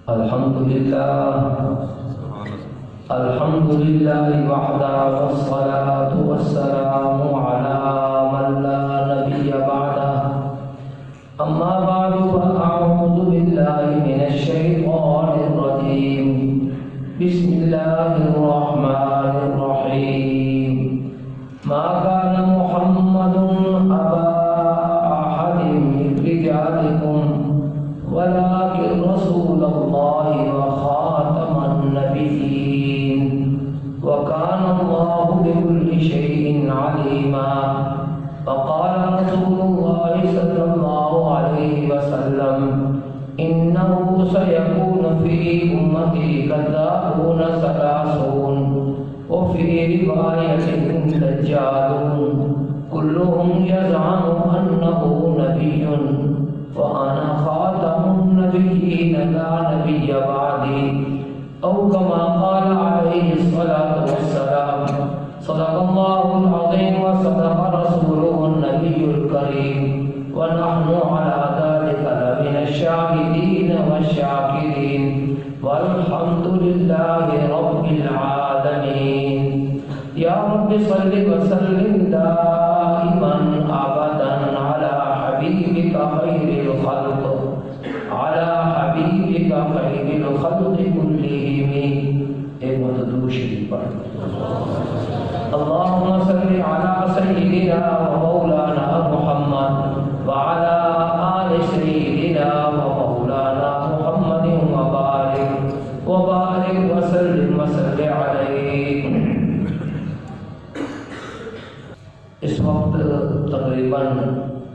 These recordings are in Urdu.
الحمد لله وحده والصلاة والسلام على من لا نبي بعده أما بعد فأعوذ بالله من الشيطان الرجيم بسم الله الرحمن الرحيم ما كان محمد أبا أحد من رجالكم ولكن رسول الله وخاتم النبيين وكان الله بكل شيء عليما وقال رسول الله صلى الله عليه وسلم إنه سيكون في أمتي كذابون ثلاثون وفي رواية دجالون كلهم يزعم أنه نبي وأنا خاتم النبيين لا نبي بعدي أو كما قال عليه الصلاة والسلام صدق الله العظيم وصدق رسوله النبي الكريم ونحن على ذلك لمن الشاهدين والشاكرين والحمد لله رب العالمين يا رب صل وسلم دائما أبدا على حبيبك خير الخلق على حبيبك خير الخلق كلهم ایک متدور شریف پڑھ اللهم صل على سيدنا ومولانا محمد وعلى آل سيدنا ومولانا محمد وبارك وسلم عليه. اس وقت تقریباً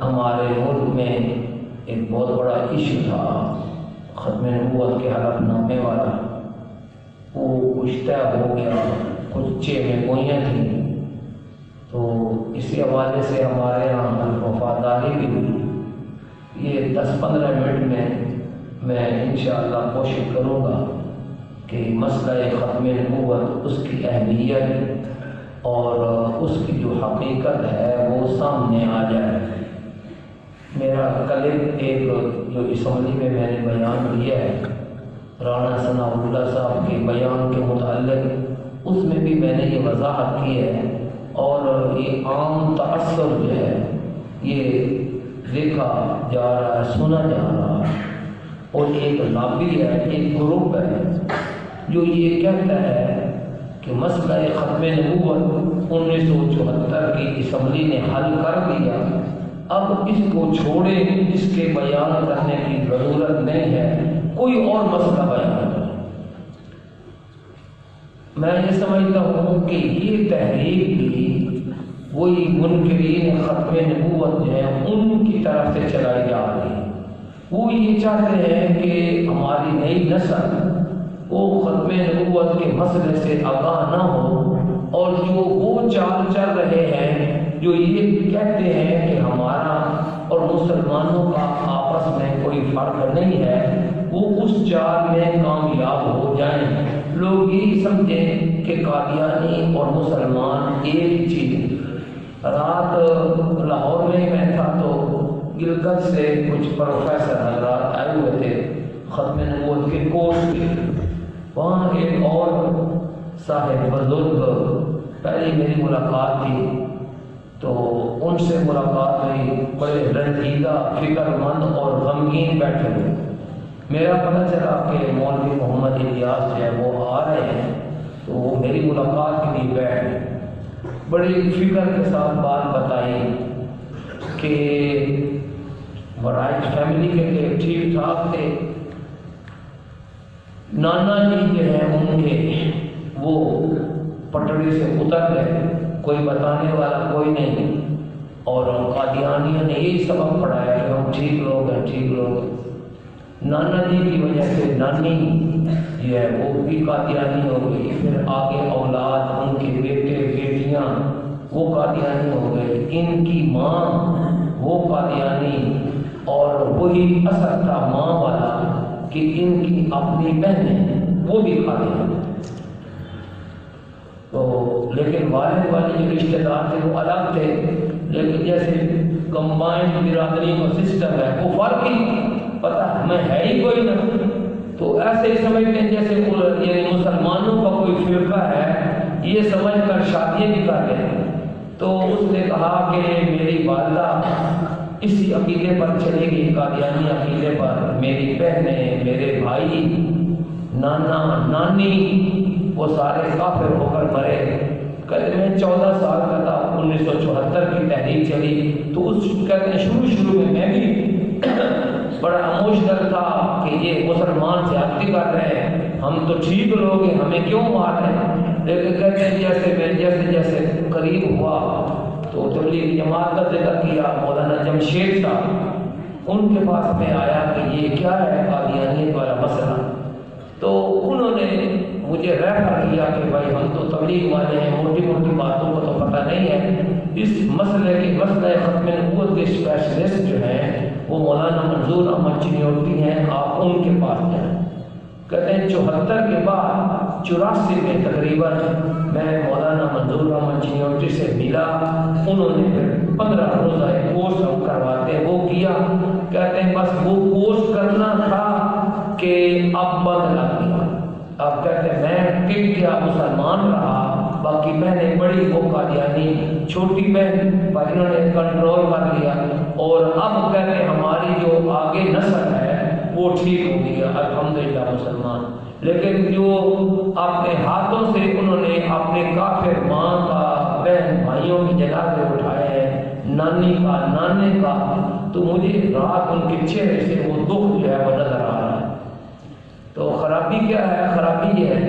ہمارے ملک میں ایک بہت بڑا ایشو تھا ختم نبوت کے حلف نامے والا. وہ کچھ طے ہو گیا، کچھ میں گوئیاں تھیں، تو اسی حوالے سے ہمارے یہاں وفاداری بھی ہوئی. یہ 10-15 منٹ میں انشاءاللہ کوشش کروں گا کہ مسئلہ ختم نبوت، اس کی اہمیت اور اس کی جو حقیقت ہے وہ سامنے آ جائے. میرا کلپ ایک جو اسمبلی میں نے بیان کیا ہے رانا ثناء اللہ صاحب کے بیان کے متعلق، اس میں بھی میں نے یہ وضاحت کی ہے. اور یہ عام تأثر جو ہے یہ دیکھا جا رہا ہے، سنا جا رہا ہے. اور ایک لابی ہے، ایک گروپ ہے جو یہ کہتا ہے کہ مسئلہ ختم نبوت 1974 کی اسمبلی نے حل کر دیا، اب اس کو چھوڑے، اس کے بیان کرنے کی ضرورت نہیں ہے، کوئی اور مسئلہ بیان کرے. میں یہ سمجھتا ہوں کہ یہ تحریک بھی وہی منکرین ختم نبوت جو ہیں ان کی طرف سے چلائی جا رہی ہے. وہ یہ چاہتے ہیں کہ ہماری نئی نسل وہ ختم نبوت کے مسئلے سے آگاہ نہ ہو، اور جو وہ چال چل رہے ہیں جو یہ کہتے ہیں کہ ہمارا اور مسلمانوں کا آپس میں کوئی فرق نہیں ہے، وہ اس چال میں کامیاب ہو جائیں. لوگ یہی سمجھیں کہ قادیانی اور مسلمان ایک چیز. رات لاہور میں تھا تو گلگت سے کچھ پروفیسر حضرات آئے ہوئے تھے ختم نبوت کے کورس کے. وہاں ایک اور صاحب بزرگ، پہلی میری ملاقات تھی تو ان سے ملاقات ہوئی، بڑے رنجیدہ، فکر مند اور غمگین بیٹھے ہوئے. میرا پتہ چلا کہ مولوی محمد الیاس جو ہے وہ آ رہے ہیں، تو وہ میری ملاقات کے لیے بیٹھ گئے. بڑی فکر کے ساتھ بات بتائی کہ برائٹ فیملی کے ٹھیک ٹھاک تھے. نانا جی جو ہیں ان کے وہ پٹڑی سے اتر گئے، کوئی بتانے والا کوئی نہیں، اور قادیانیوں نے یہی سبق پڑھایا کہ ہم ٹھیک لوگ ہیں، ٹھیک لوگ ہیں. نانا جی کی وجہ سے نانی جو ہے وہ بھی قادیانی ہو گئی، پھر آگے اولاد ان کے بیٹے بیٹیاں وہ قادیانی ہو گئے، ان کی ماں وہ قادیانی، اور وہی اثر تھا ماں والا کہ ان کی اپنی بہنیں وہ بھی قادیانی. تو لیکن والد والے جو رشتہ دار تھے وہ الگ تھے، لیکن جیسے کمبائنڈ برادری کا سسٹم ہے وہ فرق ہی پتہ ہمیں ہے ہی کوئی نہ. تو ایسے ہی سمجھتے ہیں جیسے یعنی مسلمانوں کا کوئی فرقہ ہے، یہ سمجھ کر شادیاں بھی کر لیتے ہیں۔ تو اس نے کہا کہ میری والدہ اسی عقیدے پر چلے گی، قادیانی عقیدے پر، میری بہنیں، میرے بھائی، نانا نانی وہ سارے کافر ہو کر مرے۔ کہتے میں 14 سال کا تھا، 1974 کی تحریک چلی، تو اس کہتے ہیں شروع میں بھی بڑا اموشنل تھا کہ یہ مسلمان زیادتی کر رہے ہیں، ہم تو ٹھیک لوگ ہیں، ہمیں کیوں مار رہے ہیں؟ لیکن کہتے ہیں جیسے قریب ہوا تو تبلیغ جماعت کا ذکر کیا، مولانا جمشید صاحب ان کے پاس میں آیا کہ یہ کیا ہے قادیانیت والا مسئلہ۔ تو انہوں نے مجھے ریفر کیا کہ بھائی ہم تو تبلیغ والے ہیں، موٹی موٹی باتوں کو تو پتہ نہیں ہے، اس مسئلہ ختم نبوت کے اسپیشلسٹ جو ہیں وہ مولانا منظور احمد چنیوٹی ہیں، آپ ان کے پاس جائیں۔ کہتے ہیں 74 کے بعد 84 میں تقریباً میں مولانا منظور احمد چنیوٹی سے ملا، انہوں نے پھر 15 روزہ ایک کورس ہم کرواتے ہیں وہ کیا۔ کہتے ہیں بس وہ کورس کرنا تھا کہ اب بند لگ گیا۔ اب کہتے ہیں میں ٹک گیا، مسلمان رہا، باقی بہنیں بڑی وہ قادیانی، چھوٹی بہن پر انہوں نے کنٹرول کر لیا، اور اب کہتے ہیں ہماری جو آگے نسل ہے وہ ٹھیک ہو گئی ہے الحمدللہ مسلمان۔ لیکن جو اپنے ہاتھوں سے انہوں نے اپنے کافر ماں کا، بہن بھائیوں کی جنازے اٹھائے ہیں، نانی کا، نانے کا، تو مجھے رات ان کے چہرے سے وہ دکھ جو ہے وہ نظر آ رہا ہے۔ تو خرابی کیا ہے؟ خرابی یہ ہے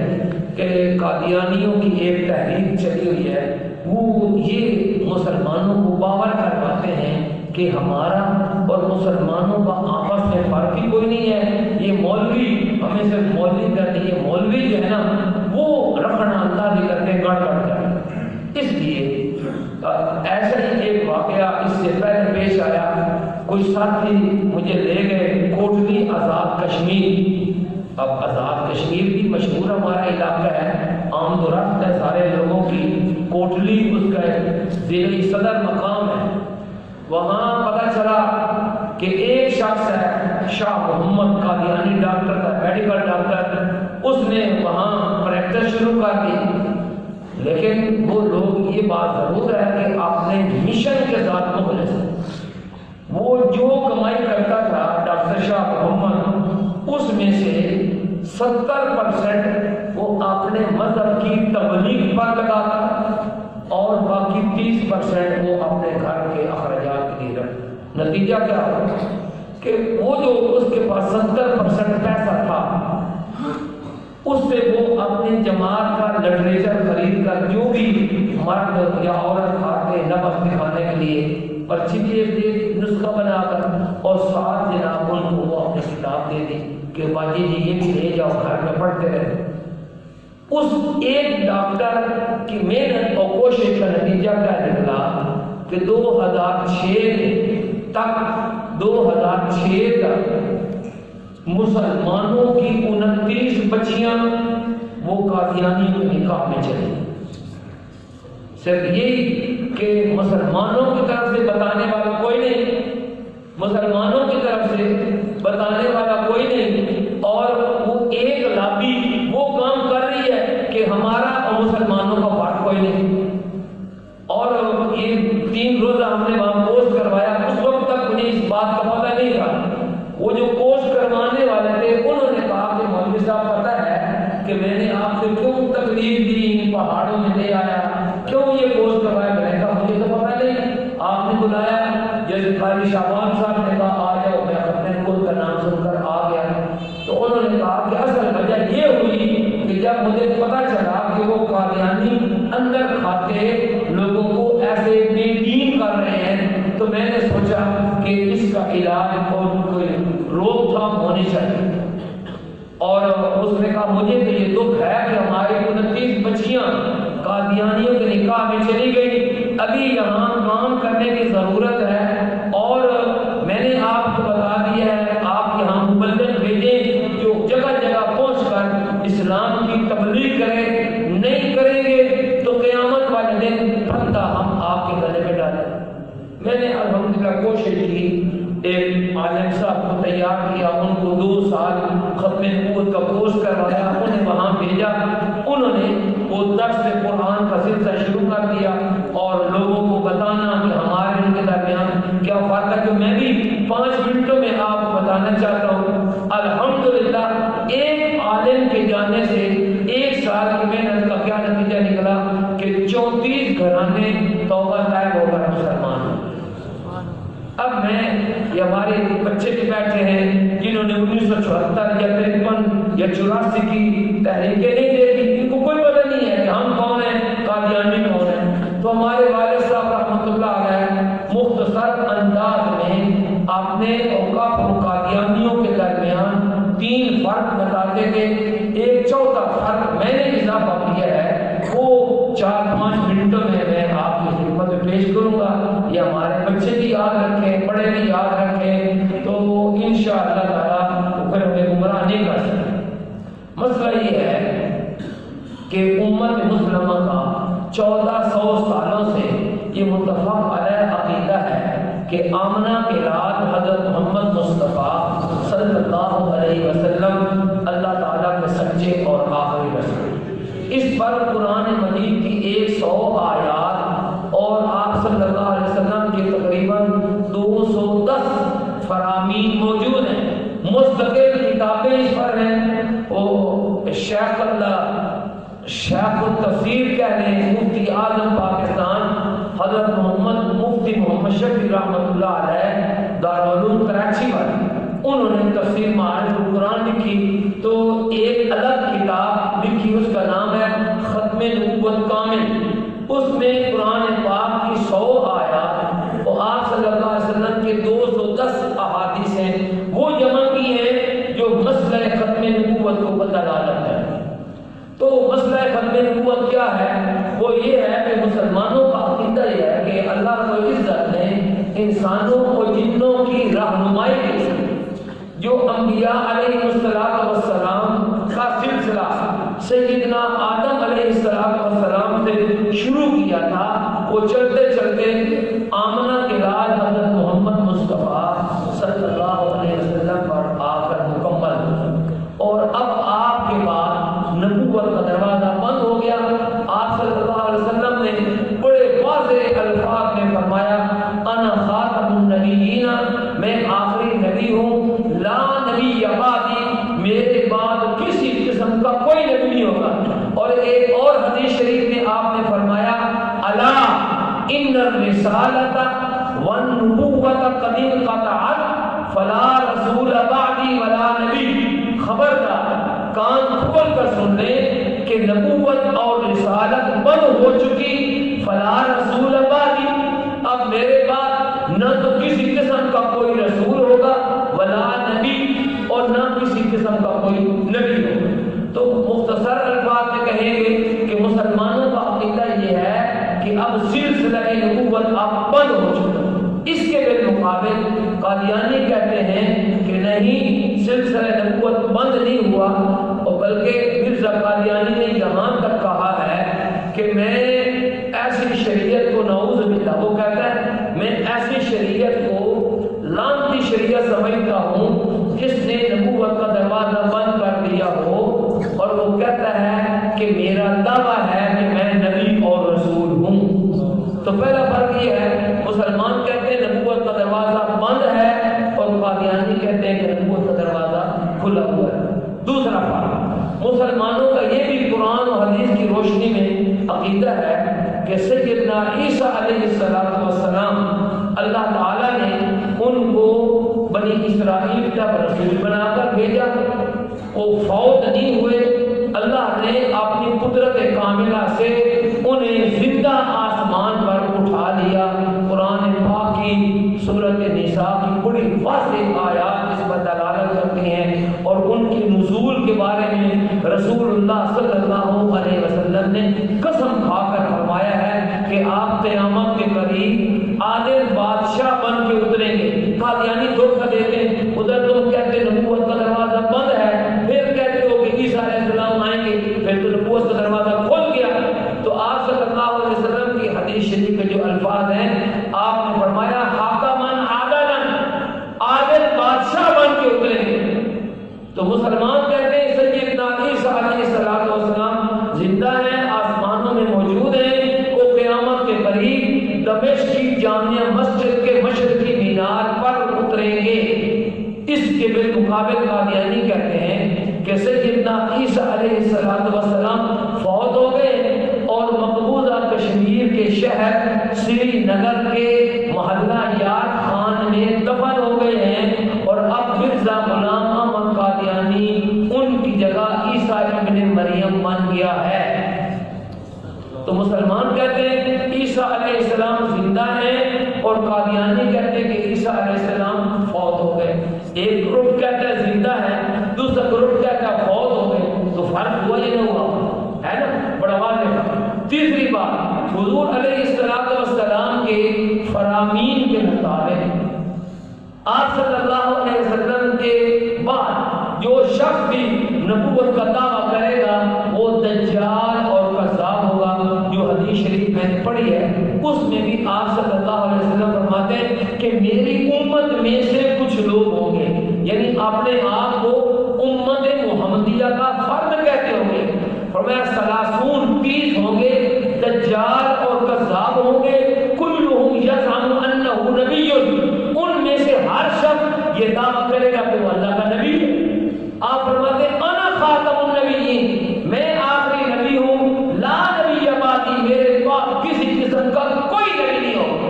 کہ قادیانیوں کی ایک تحریک چلی ہوئی ہے، وہ یہ مسلمانوں کو باور کرواتے ہیں کہ ہمارا اور مسلمانوں کا آپس میں فرق ہی کوئی نہیں ہے، یہ مولوی ہمیں صرف مولوی کہتے ہیں، یہ مولوی جو ہے نا وہ رکھنا اللہ بھی کرتے ہیں، گڑبڑ کرتے۔ اس لیے ایسا ہی ایک واقعہ اس سے پہلے پیش آیا، کوئی ساتھی مجھے لے گئے کوٹلی آزاد کشمیر۔ اب آزاد کشمیر بھی مشہور ہمارا علاقہ ہے، آمد و رفت ہے سارے لوگوں کی، کوٹلی اس کا ضلعی صدر مقام ہے۔ وہاں پتہ چلا کہ ایک شخص ہے شاہ محمد قادیانی، ڈاکٹر تھا، میڈیکل ڈاکٹر، اس نے وہاں پریکٹس شروع کر دی، لیکن وہ لوگ یہ بات ضرور ہے کہ اپنے مشن کے ساتھ مخلص ہیں۔ وہ جو کمائی کرتا تھا ڈاکٹر شاہ محمد، اس میں سے 70% وہ اپنے مذہب کی تبلیغ پر لگاتا اور باقی 30% وہ اپنے گھر کے اخراجات کے لیے رکھتا۔ نتیجہ کیا ہوا کہ وہ جو اس کے پاس 70% پیسہ تھا، اس سے وہ اپنی جماعت کا لٹریچر خرید کر جو بھی مرد یا عورت آتے نفس دکھانے کے لیے پرچی بھی ایک نسخہ بنا کر، اور ساتھ جناب ان کو وہ اپنی کتاب دے دی کہ باجی جی یہ بھی لے جاؤ، گھر میں پڑھتے رہے۔ اس ایک ڈاکٹر کی محنت اور کوشش کا نتیجہ کیا نکلا کہ 2006 تک مسلمانوں کی 29 بچیاں وہ قادیانی کے نکاح میں چلی۔ صرف یہی کہ مسلمانوں کی طرف سے بتانے والا کوئی نہیں، مسلمانوں کی طرف سے بتانے والا کوئی نہیں، اور وہ ایک لابی وہ کام کر رہی ہے کہ ہمارا اور مسلمانوں کا فرق کوئی نہیں۔ اور یہ 3 روزہ ہم نے وہاں کورس کروایا، اس وقت تک مجھے اس بات کا پتہ نہیں تھا۔ وہ جو کورس کروانے والے تھے انہوں نے کہا کہ مولوی صاحب پتہ ہے کہ میں نے آپ سے کیوں تکلیف دی، ان پہاڑوں میں لے آیا، کیوں یہ کورس کروایا؟ میں نے کہا مجھے تو پتہ نہیں، آپ نے بلایا، جیسے قاری شعبان صاحب نے کہا آ جاؤ، میں اپنے کل کا نام سن کر آ گیا۔ تو انہوں نے کہا کہ اصل وجہ یہ ہوئی کہ جب مجھے پتہ چلا کہ وہ قادیانی اندر کھاتے لوگوں کو ایسے بے دین کر رہے ہیں، تو میں نے سوچا کہ اس کا علاج اور کوئی روک تھام ہونی چاہیے۔ اور اس نے کہا مجھے تو یہ دکھ ہے کہ ہماری 29 بچیاں قادیانیوں کے نکاح میں چلی گئی، ابھی یہاں کام کرنے کی ضرورت ہے، اور میں نے آپ کو بتا دیا ہے آپ یہاں مبلغ بھیجیں جو جگہ جگہ پہنچ کر اسلام کی تبلیغ کریں، نہیں کریں گے تو قیامت والے دن پھندا ہم آپ کے گلے میں ڈالیں۔ میں نے الحمدللہ کوشش کی، ایک عالم صاحب کو تیار کیا، ان کو 2 سال ختم نبوت کا کورس کروایا، انہیں وہاں بھیجا، انہوں نے وہ درس قرآن کا سلسلہ شروع کر دیا اور لوگوں کو بتانا کہ ہمارے ان کے درمیان کیا فرق ہے، جو میں بھی 5 منٹوں میں آپ کو بتانا چاہتا ہوں۔ الحمدللہ ایک عالم کے جانے سے 1 سال کی محنت کا کیا نتیجہ نکلا کہ 34 گھرانے توبہ طائب ہو کر مسلمان ہیں۔ اب میں یہ ہمارے بچے بھی بیٹھے ہیں جنہوں نے 1974 یا 53 یا 84 کی تحریکیں نہیں دیکھی، ان کو کوئی پتہ نہیں ہے کہ ہم کون ہیں، قادیانی کون ہیں۔ تو ہمارے والد صاحب رحمۃ اللہ علیہ مختصر انداز میں اپنے اوقاف و قادیانیوں کے درمیان 3 فرق بتاتے تھے۔ ایک چوتھا فرق میں نے اضافہ کیا ہے، وہ 4-5 منٹوں میں آپ کی خدمت میں پیش کروں گا۔ یہ ہمارے بچے بھی یاد رکھیں، بڑے بھی یاد رکھیں، تو انشاءاللہ تعالیٰ پھر ہمیں گمراہ نہیں کر سکتے۔ مسئلہ یہ ہے کہ امت مسلمہ کا 1400 سالوں سے یہ متفق علیہ عقیدہ ہے کہ آمنہ کے رات حضرت محمد مصطفیٰ صلی اللہ علیہ وسلم اللہ تعالیٰ کے سچے اور آخری رسول۔ اس پر قرآن مجید کی 100 آیات اور آپ صلی اللہ علیہ وسلم کے تقریباً 210 فرامین موجود ہیں، مستقل کتابیں اس پر ہیں۔ وہ شیخ التفسیر کہہ لیں، مفتی اعظم پاکستان حضرت مفتی محمد شفیع رحمۃ اللہ علیہ دارالعلوم کراچی والے، انہوں نے تفسیر معارف القرآن لکھی، تو ایک الگ کتاب لکھی، اس کا نام ہے ختم نبوت کامل۔ اس میں قرآن پاک کی 100 آیات اور آپ صلی اللہ علیہ وسلم کے 210 احادیث ہیں، وہ جمع کی ہیں جو مسئلہ ختم نبوت کو دلالت ہے۔ تو مسئلہ ختم نبوت کیا ہے؟ وہ یہ ہے کہ مسلمانوں کا عقیدہ یہ ہے کہ اللہ رب العزت نے انسانوں اور جنوں کی رہنمائی کے لیے جو انبیاء علیہ السلام کا سلسلہ سیدنا آدم علیہ السلام سے شروع کیا تھا، وہ چلتے چلتے آمنہ کے راج حضرت محمد مصطفیٰ صلی اللہ علیہ وسلم پر آ کر مکمل ہوا، اور اب آپ کے بعد نبوت کا دروازہ بند ہو گیا۔ آپ صلی اللہ علیہ وسلم نے بڑے واضح الفاظ میں فرمایا، انا خاتم النبیین، میں آخری نبی ہوں، لا نبی بعدی، میرے بعد کسی قسم کا کوئی نبی نہیں ہوگا۔ اور ایک اور حدیث شریف میں آپ نے فرمایا، الا ان الرسالۃ والنبوۃ قد انقطعت فلا رسول بعدی ولا نبی، خبردار کان کھول کر سن لیں کہ نبوت اور رسالت بند ہو چکی، فلا رسول بعدی، اب میرے بعد نہ تو کسی قسم کا کوئی رسول ہوگا ولا نبی، اور نہ کسی قسم کا کوئی نبی ہوگا۔ تو مختصر الفاظ میں کہیں گے کہ مسلمانوں کا عقیدہ یہ ہے کہ اب سلسلہ نبوت اب بند ہو چکا۔ اس کے بالمقابل قادیانی کہتے ہیں کہ نہیں، سلسلہ نبوت بند نہیں ہوا، اور بلکہ مرزا قادیانی نے یہاں تک کہا ہے کہ میں ایسی شریعت کو، نعوذ باللہ، وہ کہتا ہے میں ایسی شریعت کو لعنتی شریعت سمجھتا ہوں جس نے نبوت کا دروازہ بند کر دیا ہو، اور وہ کہتا ہے کہ میرا دعویٰ ہے کہ میں نبی اور رسول ہوں۔ تو پہلا فرق یہ ہے، مسلمان کہتے ہیں نبوت کا دروازہ بند ہے، اور قادیانی کہتے ہیں کہ نبوت کا دروازہ کھلا ہوا ہے۔ دوسرا فرق، مسلمانوں کا یہ بھی قرآن و حدیث کی روشنی میں عقیدہ ہے کہ سیدنا عیسیٰ علیہ السلام اللہ تعالیٰ نے ان کو بنی اسرائیل کا رسول بنا کر بھیجا، وہ فوت نہیں ہوئے، اللہ نے اپنی قدرت کاملہ سے انہیں زندہ آسمان پر اٹھا لیا۔ قرآن پاک کی سورۃ نساء کی بڑی واضح آیات اس پر دلالت کرتی ہیں، اور ان کے نزول کے بارے میں رسول اللہ صلی اللہ علیہ وسلم نے قسم کھا کر فرمایا ہے کہ آپ قیامت کے قریب عادل بادشاہ بن کے اتریں گے۔ قادیانی دھوکہ دیتے ہیں، ادھر تم کہتے نبوت کا دروازہ بند ہے، پھر کہتے ہو کہ عیسیٰ علیہ السلام آئیں گے، پھر تو نبوت کا دروازہ کھل گیا۔ تو آپ صلی اللہ علیہ وسلم کی حدیث شریف کے جو الفاظ ہیں، آپ نے فرمایا حاکمن عادلن، عیسیٰ ابن مریم بن گیا ہے۔ تو مسلمان کہتے ہیں عیسیٰ علیہ السلام زندہ ہیں، اور قادیانی کہتے ہیں کہ عیسیٰ علیہ السلام فوت ہو گئے۔ ایک گروپ کہتا ہے زندہ ہے، دوسرا گروپ کہتا ہے فوت ہو گئے۔ تو فرق ہوا یا نہ ہوا؟ ہے نا، بڑا واضح۔ تیسری بات، حضور علیہ السلام کے فرامین کے مطابق آپ صلی اللہ علیہ وسلم کے بعد جو شخص بھی نبوت کا دعویٰ کرے گا وہ دجال اور کذاب ہوگا۔ جو حدیث شریف میں نے پڑھی ہے اس میں بھی آپ صلی اللہ علیہ وسلم فرماتے ہیں کہ میری امت میں سے کچھ لوگ ہوں گے، یعنی اپنے آپ کو امت محمدیہ کا فرد کہتے ہوں گے۔ فرمایا 30 ہوں گے، دجال اور کذاب ہوں گے، کلہم یزعم انہ نبی، ان میں سے ہر شخص یہ دعویٰ کرے گا کہ وہ اللہ کا نبی ہے۔ آپ فرماتے ہیں انا خاتم النبیین، میں آخری نبی ہوں، لا نبی بعدی، میرے بعد کسی قسم کا کوئی نبی نہیں ہوگا۔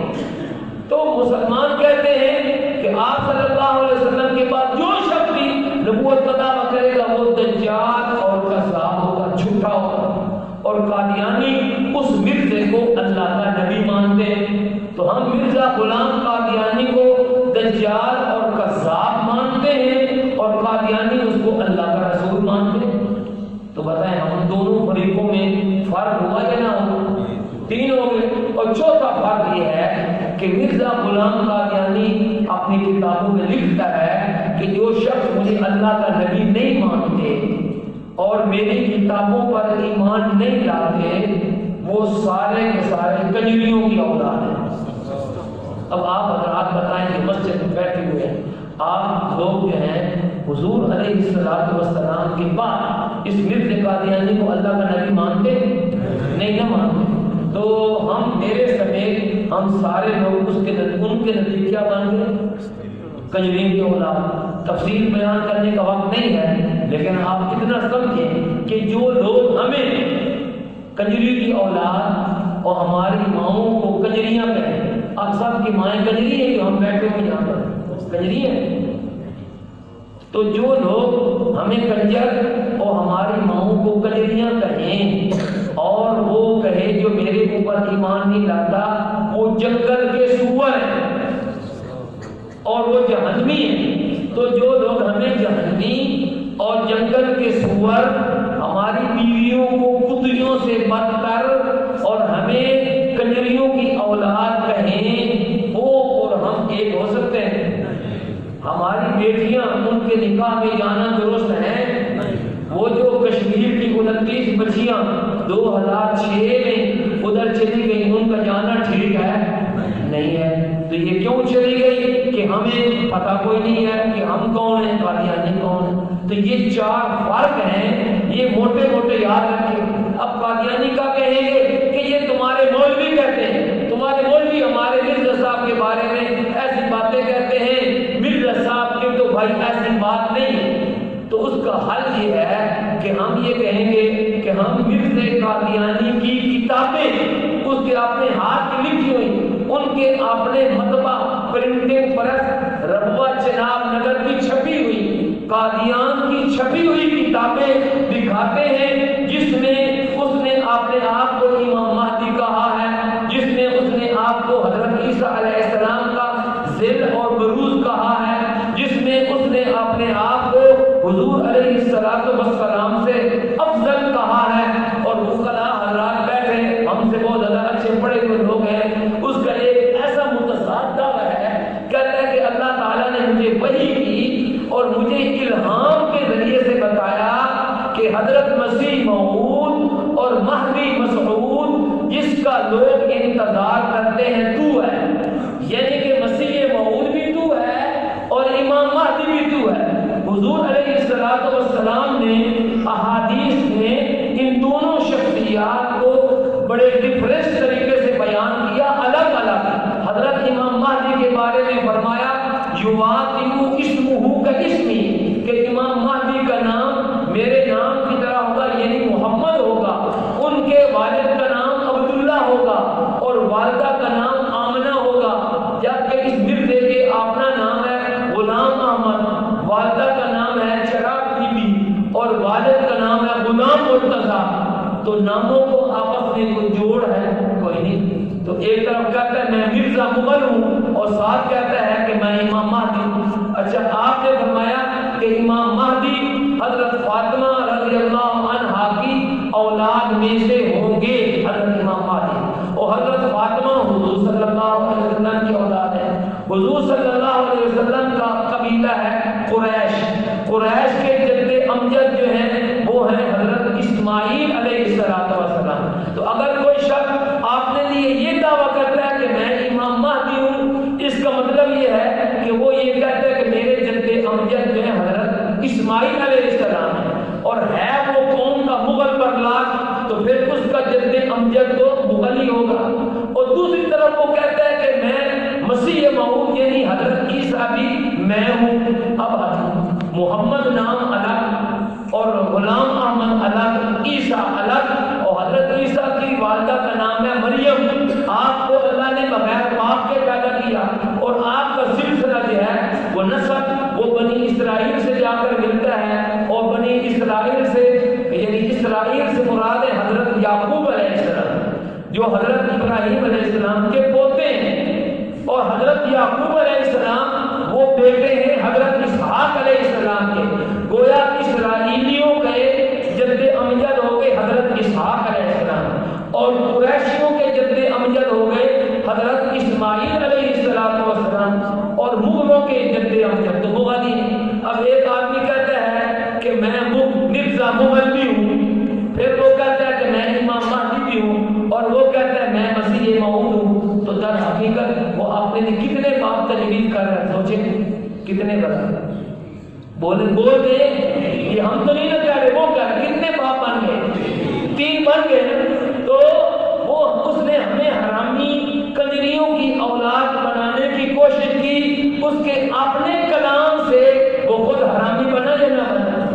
تو مسلمان کہتے ہیں کہ آپ صلی اللہ علیہ وسلم کے بعد جو شخص بھی نبوت کا دعویٰ کرے گا وہ دجال اور کذاب ہوگا، جھوٹا ہوگا۔ اور قادیانی اس مرزے کو اللہ کا نبی مانتے ہیں۔ تو ہم مرزا غلام قادیانی کو دجال اور کذاب مانتے ہیں، اور قادیانی اس کو اللہ کا رسول مانتے ہیں۔ تو بتائیں ہم دونوں فریقوں میں فرق ہوا یا نہ ہوا؟ 3 ہو گئے۔ اور چوتھا فرق یہ ہے کہ مرزا غلام قادیانی اپنی کتابوں میں لکھتا ہے کہ جو شخص مجھے اللہ کا نبی نہیں مانتے اور میری کتابوں پر ایمان نہیں لاتے وہ سارے کے سارے کنجریوں کی اولاد ہیں۔ اب آپ حضرات بتائیں کہ مسجد میں بیٹھے ہوئے ہیں، آپ لوگ جو ہیں حضور علیہ السلام کے بعد اس مرزا قادیانی کو اللہ کا نبی مانتے نہیں نہ مانتے؟ تو ہم میرے سمیت ہم سارے لوگ ان کے نزدیک کیا بن گئے؟ کنجرین کی اولاد۔ تفصیل بیان کرنے کا وقت نہیں ہے، لیکن آپ اتنا سمجھیں کہ جو لوگ ہمیں کنجری کی اولاد اور ہماری ماؤں کو کنجریاں کہیں، آپ سب کی مائیں کنجری ہیں جو ہم بیٹھے ہوئے یہاں پر کنجری ہیں۔ تو جو لوگ ہمیں کنجر اور ہماری ماؤں کو کنجریاں کہیں اور وہ کہے جو میرے اوپر ایمان نہیں لاتا وہ جنگل کے سور ہیں اور وہ جہنمی ہیں۔ تو جو لوگ ہمیں جہنمی اور جنگل کے سور، ہماری بیویوں کو کتریوں سے بدتر اور ہمیں کنجریوں کی اولاد کہیں، وہ اور ہم ایک ہو سکتے ہیں؟ ہماری بیٹیاں ان کے نکاح میں جانا درست ہے؟ وہ جو کشمیر کی 29 بچیاں 2006 میں ادھر چلی گئی ان کا جانا ٹھیک ہے؟ نہیں ہے۔ تو یہ کیوں چلی گئی کہ ہمیں پتہ کوئی نہیں ہے کہ ہم کون ہیں، قادیانی کون ہیں۔ تو یہ 4 فرق ہیں، یہ موٹے موٹے یاد رکھیں۔ اب قادیانی کا کہیں گے کہ یہ تمہارے مولوی کہتے ہیں، تمہارے مولوی ہمارے مرزا صاحب کے بارے میں ایسی باتیں کہتے ہیں، مرزا صاحب کے تو بھائی ایسی بات نہیں ہے۔ تو اس کا حل یہ ہے کہ ہم یہ کہیں گے کہ ہم مرزا قادیانی کی کتابیں، اس کے اپنے ہاتھ کی لکھی ہوئی، ان کے اپنے مطبع پرنٹنگ پریس ربوہ چناب نگر کی چھپی ہوئی، قادیان کی چھپی ہوئی کتابیں دکھاتے ہیں جس میں اس نے اپنے آپ کو امام مہدی کہا ہے، جس میں اس نے آپ کو حضرت عیسیٰ علیہ السلام کا ذل اور بروز کہا ہے، جس میں اس نے اپنے آپ کو حضور علیہ السلام سے افضل کہا ہے۔ اور وکلاء حضرات بیٹھے ہم سے بہت زیادہ اچھے پڑھے ہوئے لوگ ہیں، اس کا ایک ایسا متضاد دعویٰ ہے، کہتا ہے کہ اللہ تعالیٰ نے مجھے وحی کی اور مجھے الہام کے ذریعے سے بتایا کہ حضرت مسیح موعود اور مہدی مسعود جس کا لوگ انتظار کرتے ہیں تو ہے، یعنی کہ مسیح موعود بھی تو ہے اور امام مہدی بھی تو ہے۔ حضور علیہ السلام نے احادیث میں ان دونوں شخصیات کو بڑے ڈفرینس طریقے سے بیان کیا، الگ الگ۔ حضرت امام مہدی کے بارے میں فرمایا یواطئ اسمہ کاسمی، کہ امام مہدی کا نام میرے نام کی طرح ہوگا، یعنی محمد ہوگا، ان کے والد کا نام عبداللہ ہوگا اور والدہ کا نام آمنہ ہوگا، جبکہ اس مرزے کے اپنا نام ہے غلام احمد، والدہ کا نام ہے چراغ بی بی اور والد کا نام ہے مرتضیٰ، تو ناموں کو آپس میں کوئی جوڑ ہے؟ کوئی نہیں۔ تو ایک طرف کہتا ہے میں مرزا مغل ہوں اور ساتھ کہتا ہے کہ میں امام مہدی ہوں۔ اچھا آپ نے فرمایا کہ امام مہدی حضرت فاطمہ رضی اللہ عنہا کی اولاد میں سے ہوں گے، حضرت امام مہدی، اور حضرت فاطمہ حضور صلی اللہ علیہ وسلم کی اولاد ہے۔ حضور صلی اللہ علیہ وسلم کا قبیلہ ہے قریش، قریش کے جد امجد جو ہیں وہ ہیں حضرت اسماعیل علیہ السلام۔ تو اگر کوئی شخص آپ نے لیے یہ دعویٰ کرتا ہے کہ میں امام مہدی ہوں، اس کا مطلب یہ ہے کہ وہ یہ کہتا ہے کہ میرے جد امجد جو ہے حضرت اسماعیل علیہ السلام ہے، اور ہے وہ قوم کا مغل پرلاک، تو پھر اس کا جد امجد تو مغل ہی ہوگا۔ اور دوسری طرف وہ کہتا ہے کہ میں مسیح موعود یعنی حضرت عیسیٰ بھی میں ہوں۔ اب محمد نام الگ اور غلام احمد الگ، عیسیٰ الگ، اور حضرت عیسیٰ کی والدہ کا نام ہے مریم۔ آپ کو اللہ نے بغیر باپ کے پیدا کیا، اور آپ کا سلسلہ جو ہے وہ نسب وہ بنی اسرائیل سے جا کر ملتا ہے، اور بنی اسرائیل سے یعنی اسرائیل سے مراد ہے حضرت یعقوب علیہ السلام جو حضرت ابراہیم علیہ السلام کے پوتے ہیں، اور حضرت یعقوب علیہ السلام وہ بیٹے ہیں حضرت اسحاق علیہ السلام کے۔ گویا اسرائیلیوں کے جد امجد ہو گئے حضرت اسحاق علیہ السلام، اور قریشیوں کے جد امجد ہو گئے حضرت اسماعیل علیہ السلام، اور مغلوں کے جد امجد تو مغلی ہیں۔ اب ایک آدمی کہتا ہے کہ میں مرزا مغل بھی ہوں، پھر وہ کہتا ہے کہ میں امام مہدی بھی ہوں، اور وہ کہتا ہے میں مسیح موعود ہوں، تو در حقیقت وہ آپ نے کتنے باپ تجویز کر رہے ہیں؟ سوچیں کتنے برابر بول دیں، یہ ہم تو نہیں نہ کہہ رہے، وہ کہہ رہے کتنے باپ بن گئے؟ 3 بن گئے۔ تو وہ اس نے ہمیں حرامی کنجریوں کی اولاد بنانے کی کوشش کی، اس کے اپنے کلام سے وہ خود حرامی بنا یا نہ بنا۔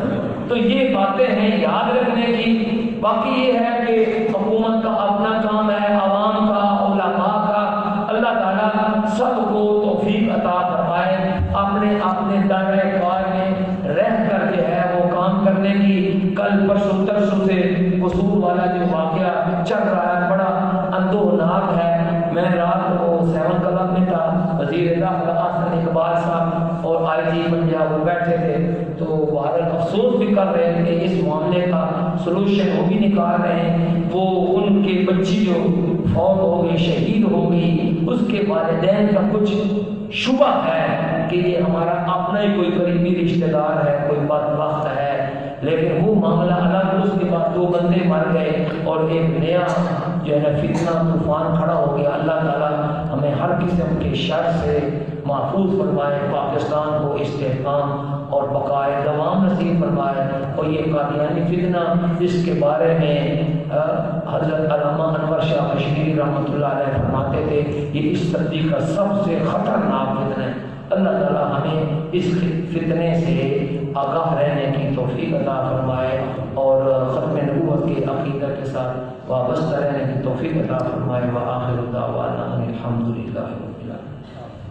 تو یہ باتیں ہیں یاد رکھنے کی۔ باقی یہ ہے کہ حکومت کا اپنا کام ہے، عوام کا، علماء کا۔ اللہ تعالیٰ سب کو توفیق عطا فرمائے اپنے دائرۂ کار میں رہ کر جو ہے وہ کام کرنے کی۔ کل پرسوں ترسوں سے قصور والا جو واقعہ چل رہا ہے بڑا اندوہناک ہے۔ میں رات کو 7 کلب میں تھا، وزیر داخلہ احسن اقبال صاحب اور آئی جی پنجاب وہ بیٹھے تھے، تو بہرحال افسوس بھی کر رہے ہیں کہ اس معاملے کا سلوشن وہ بھی نکال رہے ہیں۔ وہ ان کے بچی جو فوت ہو گئی، شہید ہو گئی، اس کے والدین کا کچھ شبہ ہے کہ یہ ہمارا اپنا ہی کوئی قریبی رشتہ دار ہے، کوئی بدبخت ہے، لیکن وہ معاملہ الگ۔ اس کے بعد 2 بندے مر گئے اور ایک نیا جو ہے فتنہ طوفان کھڑا ہو گیا۔ اللہ تعالیٰ ہمیں ہر قسم کے شر سے محفوظ فرمائے، پاکستان کو استحکام اور بقائے دوام نصیب فرمائے۔ اور یہ قادیانی فتنہ جس کے بارے میں حضرت علامہ انور شاہ کشمیری رحمۃ اللہ علیہ فرماتے تھے، یہ اس صدی کا سب سے خطرناک فتنہ ہے۔ اللہ تعالیٰ ہمیں اس فتنے سے آگاہ رہنے کی توفیق عطا فرمائے، اور ختم نبوت کے عقیدہ کے ساتھ وابستہ رہنے کی توفیق عطا فرمائے۔ وآخر دعوانا ان الحمد للہ رب العالمین۔